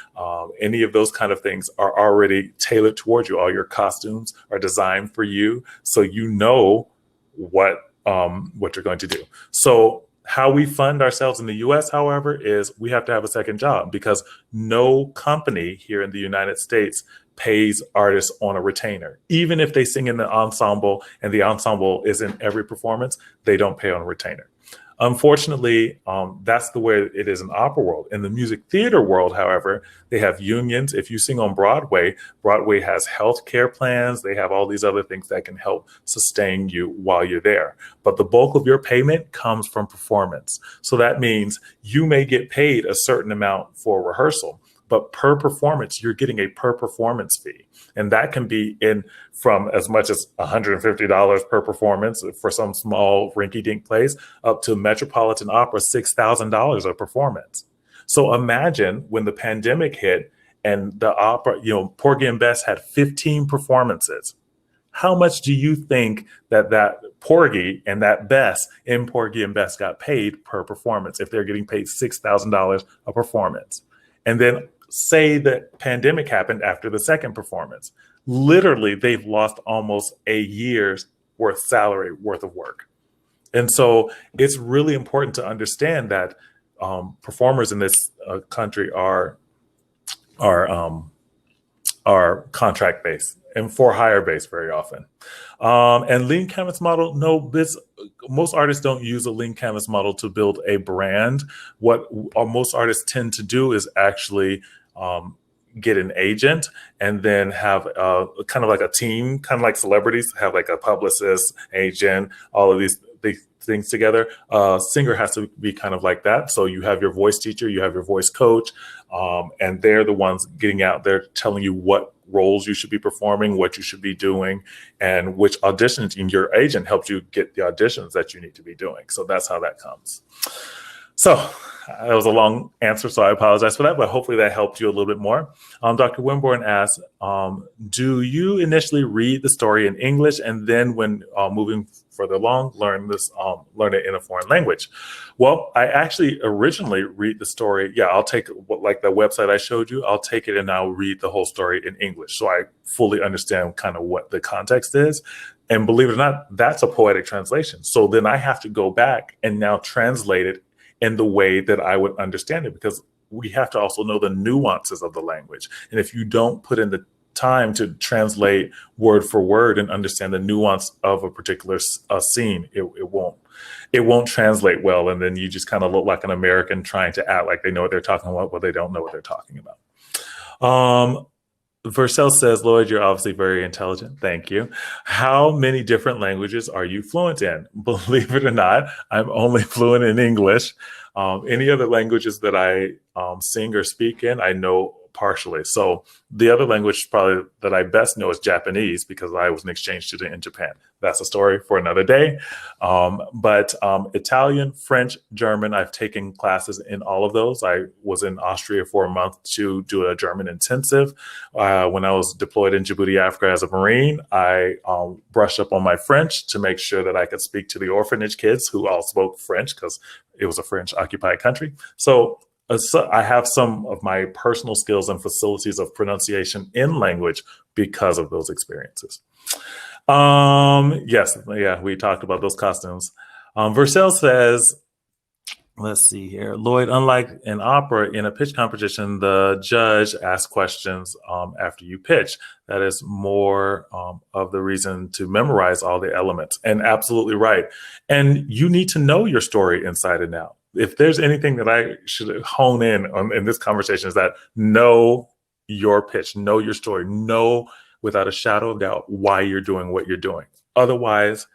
Any of those kind of things are already tailored towards you. All your costumes are designed for you, so you know what you're going to do. So how we fund ourselves in the US, however, is we have to have a second job, because no company here in the United States pays artists on a retainer. Even if they sing in the ensemble and the ensemble is in every performance, they don't pay on a retainer. Unfortunately, that's the way it is in opera world. In the music theater world, however, they have unions. If you sing on Broadway, Broadway has health care plans. They have all these other things that can help sustain you while you're there. But the bulk of your payment comes from performance. So that means you may get paid a certain amount for rehearsal, but per performance, you're getting a per performance fee. And that can be from as much as $150 per performance for some small rinky-dink place up to Metropolitan Opera, $6,000 a performance. So imagine when the pandemic hit and the opera, Porgy and Bess had 15 performances. How much do you think that Porgy and that Bess in Porgy and Bess got paid per performance if they're getting paid $6,000 a performance? And then say that pandemic happened after the second performance. Literally, they've lost almost a year's worth of work. And so it's really important to understand that performers in this country are contract based, and for hire base very often. And lean canvas model, no, most artists don't use a lean canvas model to build a brand. What most artists tend to do is actually get an agent and then have kind of like a team, kind of like celebrities, have like a publicist, agent, all of these things together. Singer has to be kind of like that. So you have your voice teacher, you have your voice coach, and they're the ones getting out there telling you what roles you should be performing, what you should be doing, and which auditions. And your agent helps you get the auditions that you need to be doing. So that's how that comes. So that was a long answer, so I apologize for that, but hopefully that helped you a little bit more. Dr. Wimborne asked, do you initially read the story in English and then when moving further along, learn it in a foreign language? Well, I actually originally read the story. Yeah, I'll take like the website I showed you, I'll take it and I'll read the whole story in English. So I fully understand kind of what the context is. And believe it or not, that's a poetic translation. So then I have to go back and now translate it in the way that I would understand it, because we have to also know the nuances of the language. And if you don't put in the time to translate word for word and understand the nuance of a particular scene, it won't translate well. And then you just kind of look like an American trying to act like they know what they're talking about, but they don't know what they're talking about. Vercel says, Lloyd, you're obviously very intelligent. Thank you. How many different languages are you fluent in? Believe it or not, I'm only fluent in English. Any other languages that I sing or speak in, I know partially. So the other language probably that I best know is Japanese, because I was an exchange student in Japan. That's a story for another day. But Italian, French, German, I've taken classes in all of those. I was in Austria for a month to do a German intensive. When I was deployed in Djibouti, Africa as a Marine, I brushed up on my French to make sure that I could speak to the orphanage kids who all spoke French, because it was a French occupied country. So I have some of my personal skills and facilities of pronunciation in language because of those experiences. Yes, yeah, we talked about those costumes. Vercel says, let's see here, Lloyd, unlike an opera, in a pitch competition, the judge asks questions after you pitch. That is more of the reason to memorize all the elements. And absolutely right. And you need to know your story inside and out. If there's anything that I should hone in on in this conversation, is that know your pitch, know your story, know without a shadow of doubt why you're doing what you're doing. Otherwise,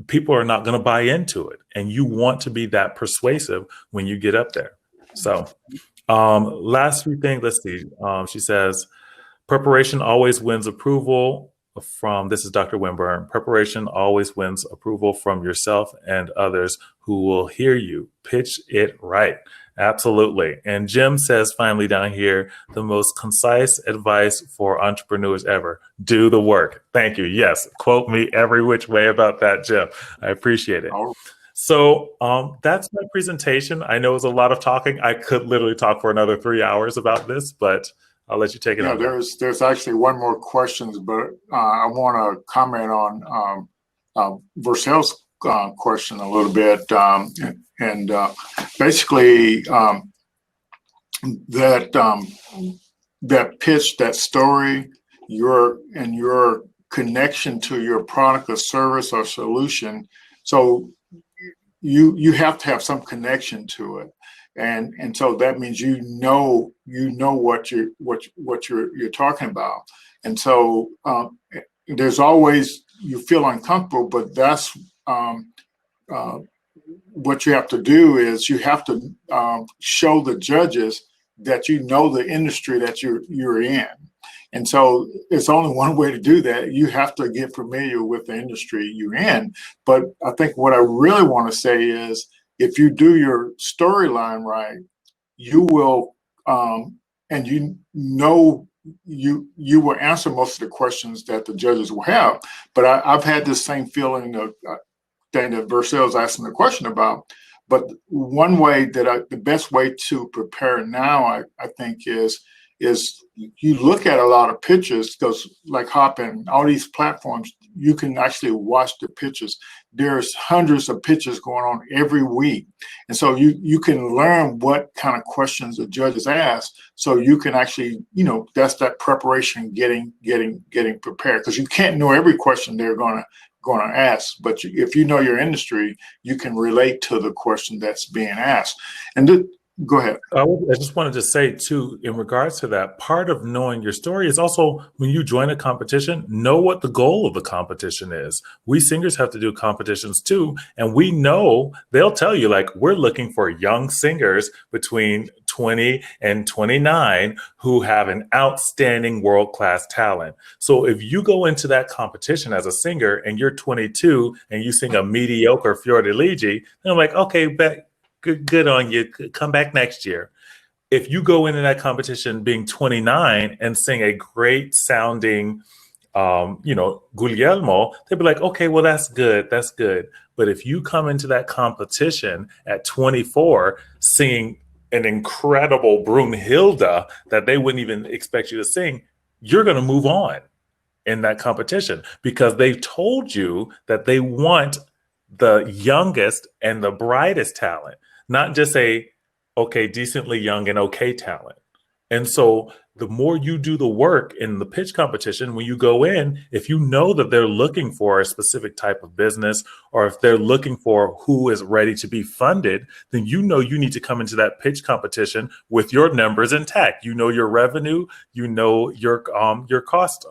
people are not going to buy into it. And you want to be that persuasive when you get up there. So last few things, let's see. She says, preparation always wins approval from, this is Dr. Wimborne, preparation always wins approval from yourself and others who will hear you. Pitch it right. Absolutely. And Jim says, finally down here, the most concise advice for entrepreneurs ever: do the work. Thank you. Yes. Quote me every which way about that, Jim. I appreciate it. So that's my presentation. I know it's a lot of talking. I could literally talk for another 3 hours about this, but I'll let you take it on. There's actually one more question, but I want to comment on Vercel's question a little bit, and basically that pitch, that story, your connection to your product or service or solution. So you have to have some connection to it. And so that means you know what you're talking about. And so there's always, you feel uncomfortable, but that's what you have to do is you have to show the judges that you know the industry that you're in. And so it's only one way to do that. You have to get familiar with the industry you're in. But I think what I really want to say is, if you do your storyline right, you will, and you will answer most of the questions that the judges will have. But I've had this same feeling of thing that Vercel's asking the question about. But one way that the best way to prepare now, I think is you look at a lot of pictures, because like Hop and all these platforms, you can actually watch the pictures. there's hundreds of pitches going on every week. And so you can learn what kind of questions the judges ask, so you can actually, that's that preparation, getting prepared, because you can't know every question they're going to ask. But if you know your industry, you can relate to the question that's being asked. And go ahead. I just wanted to say, too, in regards to that, part of knowing your story is also, when you join a competition, know what the goal of the competition is. We singers have to do competitions, too. And we know they'll tell you, like, we're looking for young singers between 20 and 29 who have an outstanding world-class talent. So if you go into that competition as a singer and you're 22 and you sing a mediocre Fior di Legge, then I'm like, okay, bet. Good on you. Come back next year. If you go into that competition being 29 and sing a great sounding, Guglielmo, they'd be like, okay, well, that's good. That's good. But if you come into that competition at 24 singing an incredible Brunhilde that they wouldn't even expect you to sing, you're going to move on in that competition, because they've told you that they want the youngest and the brightest talent, not just decently young and okay talent. And so the more you do the work in the pitch competition, when you go in, if you know that they're looking for a specific type of business, or if they're looking for who is ready to be funded, then you need to come into that pitch competition with your numbers intact. You know your revenue, you know your cost,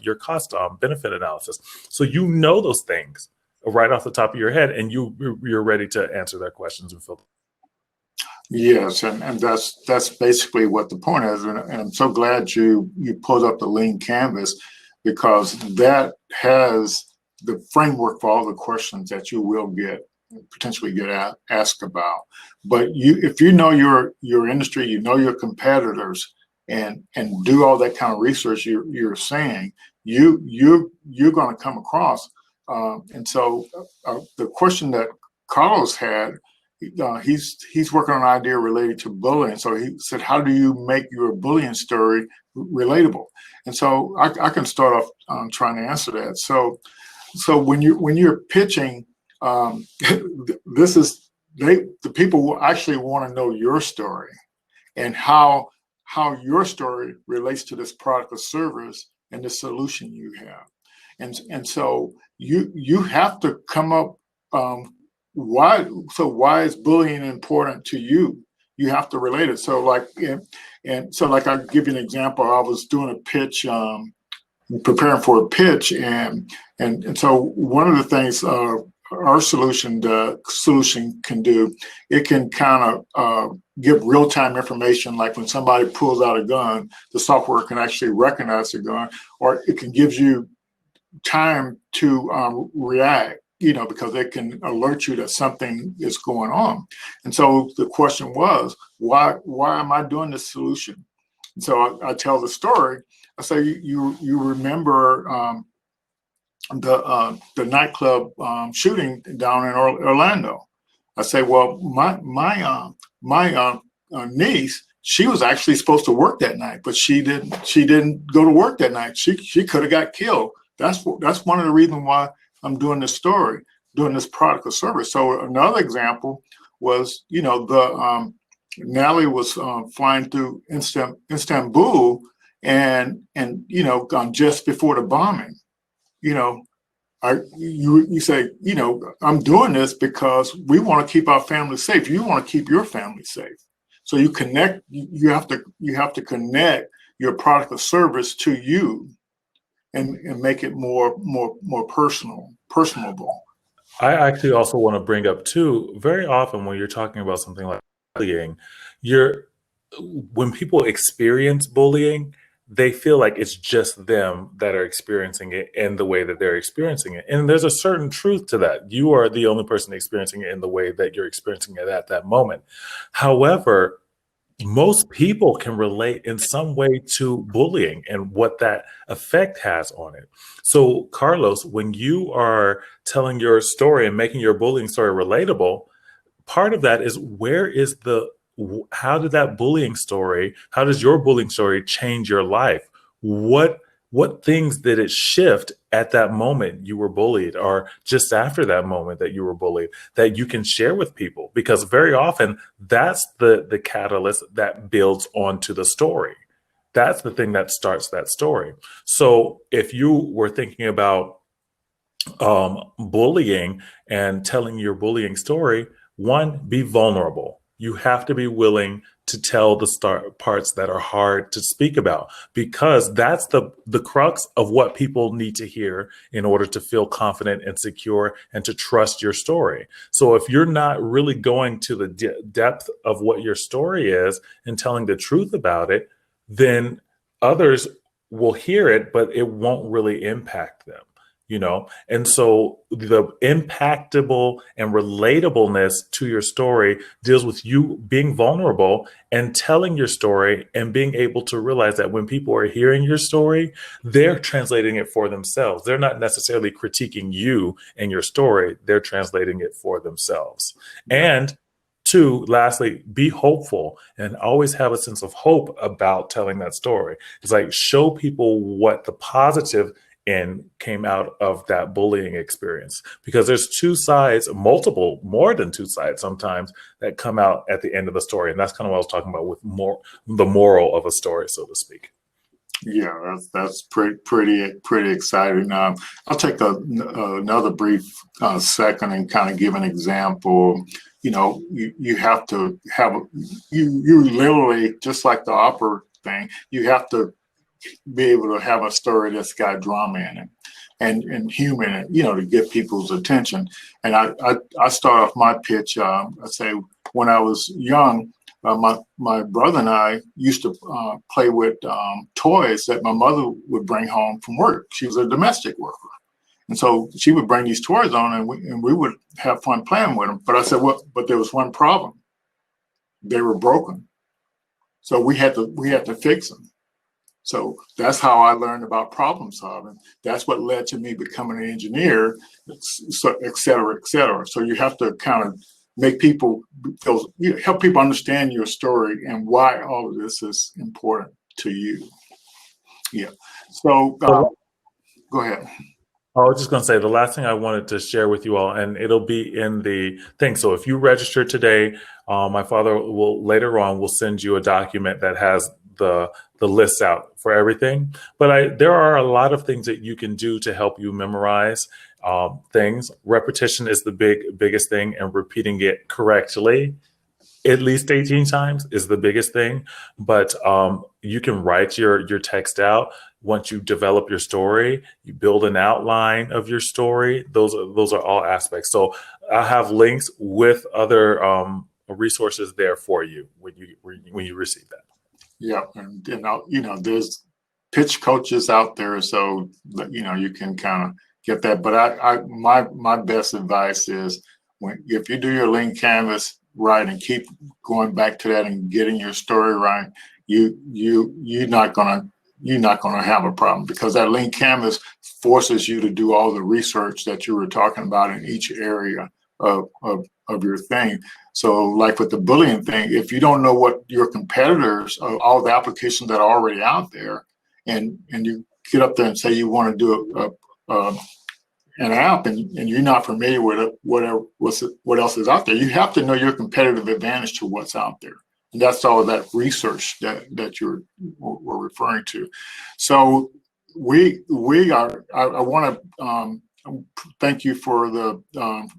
your cost benefit analysis. So you know those things right off the top of your head, and you're ready to answer their questions and fill. Yes, and that's basically what the point is, and I'm so glad you pulled up the lean canvas, because that has the framework for all the questions that you will potentially get asked about. But if you know your industry, you know your competitors, and do all that kind of research you're saying, you're going to come across. And so the question that Carlos had, he's working on an idea related to bullying. So he said, how do you make your bullying story relatable? And so I can start off trying to answer that. So when you're pitching, the people will actually want to know your story, and how your story relates to this product or service and the solution you have. And so you have to come up, why is bullying important to you? You have to relate it. So I'll give you an example. I was doing a pitch, preparing for a pitch, and so one of the things our solution can do, it can kind of give real-time information. Like when somebody pulls out a gun, the software can actually recognize the gun, or it can give you time to react, because it can alert you that something is going on. And so the question was, why am I doing this solution? And so I tell the story. I say, you remember the nightclub shooting down in Orlando. I say, well, my niece, she was actually supposed to work that night, but she didn't go to work that night. She could have got killed. That's one of the reasons why I'm doing this story, doing this product or service. So another example was, Natalie was flying through Istanbul, and just before the bombing, you say, I'm doing this because we want to keep our family safe. You want to keep your family safe. So you connect. You have to connect your product or service to you, and make it more personable. I actually also want to bring up too, very often when you're talking about something like bullying, when people experience bullying, they feel like it's just them that are experiencing it in the way that they're experiencing it. And there's a certain truth to that. You are the only person experiencing it in the way that you're experiencing it at that moment. However, most people can relate in some way to bullying and what that effect has on it. So, Carlos, when you are telling your story and making your bullying story relatable, part of that is how does your bullying story change your life? What what things did it shift at that moment you were bullied, or just after that moment that you were bullied, that you can share with people? Because very often that's the catalyst that builds onto the story. That's the thing that starts that story. So if you were thinking about bullying and telling your bullying story, one, be vulnerable. You have to be willing to tell the parts that are hard to speak about, because that's the crux of what people need to hear in order to feel confident and secure and to trust your story. So if you're not really going to the depth of what your story is and telling the truth about it, then others will hear it, but it won't really impact them, you know? And so the impactable and relatableness to your story deals with you being vulnerable and telling your story and being able to realize that when people are hearing your story, they're translating it for themselves. They're not necessarily critiquing you and your story, they're translating it for themselves. And two, lastly, be hopeful and always have a sense of hope about telling that story. It's like, show people what the positive end came out of that bullying experience, because there's two sides, multiple, more than two sides sometimes, that come out at the end of the story. And that's kind of what I was talking about with more the moral of a story, so to speak. Yeah, that's pretty exciting. I'll take another brief second and kind of give an example. You know, you have to have you literally, just like the opera thing, you have to be able to have a story that's got drama in it and humor in it, you know, to get people's attention. And I start off my pitch. I say, when I was young, my brother and I used to play with toys that my mother would bring home from work. She was a domestic worker. And so she would bring these toys on, and we would have fun playing with them. But I said, well, but there was one problem. They were broken. So we had to fix them. So that's how I learned about problem solving. That's what led to me becoming an engineer, et cetera, et cetera. So you have to kind of make people feel, help people understand your story and why all of this is important to you. Yeah. So go ahead. I was just going to say the last thing I wanted to share with you all, and it'll be in the thing. So if you register today, my father will later on will send you a document that has the list out for everything. But there are a lot of things that you can do to help you memorize things. Repetition is the biggest thing, and repeating it correctly at least 18 times is the biggest thing. But you can write your text out. Once you develop your story, you build an outline of your story. Those are all aspects. So I have links with other resources there for you when you receive that. Yeah, and you know, there's pitch coaches out there, so you know you can kind of get that. But my best advice is, if you do your lean canvas right and keep going back to that and getting your story right, you're not gonna have a problem, because that lean canvas forces you to do all the research that you were talking about in each area of your thing. So like with the bullying thing, if you don't know what your competitors, all the applications that are already out there, and you get up there and say you want to do an app, and you're not familiar with it, what else is out there, you have to know your competitive advantage to what's out there. And that's all of that research that you're referring to. So I want to thank you for the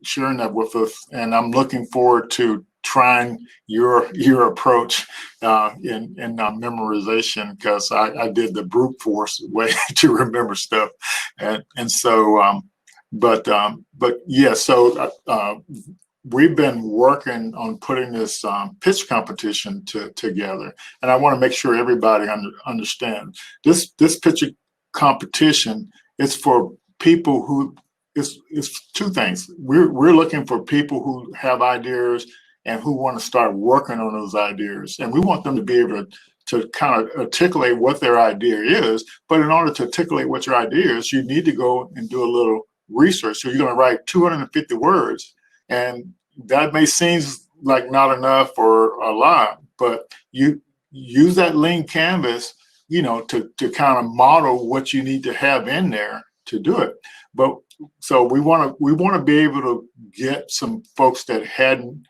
sharing that with us, and I'm looking forward to trying your approach in memorization, because I did the brute force way to remember stuff, and so but yeah, so we've been working on putting this pitch competition together, and I want to make sure everybody understands this pitch competition. It's for people who, it's two things. We're looking for people who have ideas and who want to start working on those ideas, and we want them to be able to kind of articulate what their idea is. But in order to articulate what your idea is, you need to go and do a little research. So you're going to write 250 words, and that may seem like not enough or a lot, but you use that lean canvas to kind of model what you need to have in there to do it. But so we want to be able to get some folks that hadn't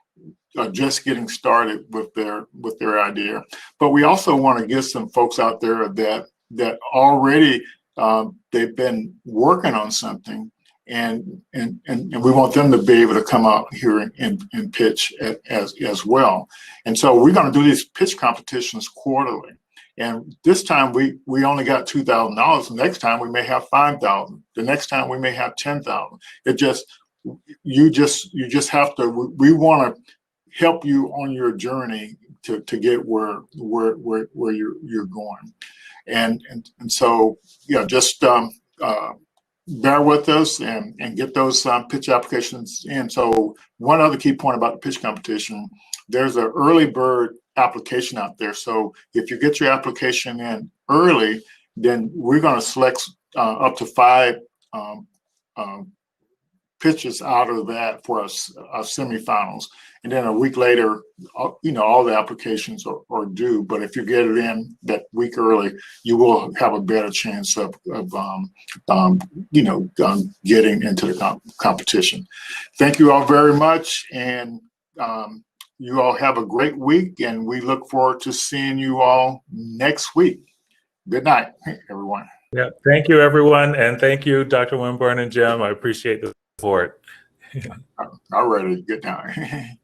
just getting started with their idea, but we also want to get some folks out there that already they've been working on something, and we want them to be able to come out here and pitch as well. And so we're going to do these pitch competitions quarterly. And this time we only got $2,000. The next time we may have 5,000. The next time we may have 10,000. You just have to. We want to help you on your journey to get where you're going. And so just bear with us and get those pitch applications in. So one other key point about the pitch competition: there's an early bird application out there. So if you get your application in early, then we're going to select up to 5 pitches out of that for us semifinals. And then a week later, all the applications are due. But if you get it in that week early, you will have a better chance of getting into the competition. Thank you all very much. And you all have a great week, and we look forward to seeing you all next week. Good night, everyone. Yeah, thank you, everyone. And thank you, Dr. Winburn and Jim. I appreciate the support. All righty, good night.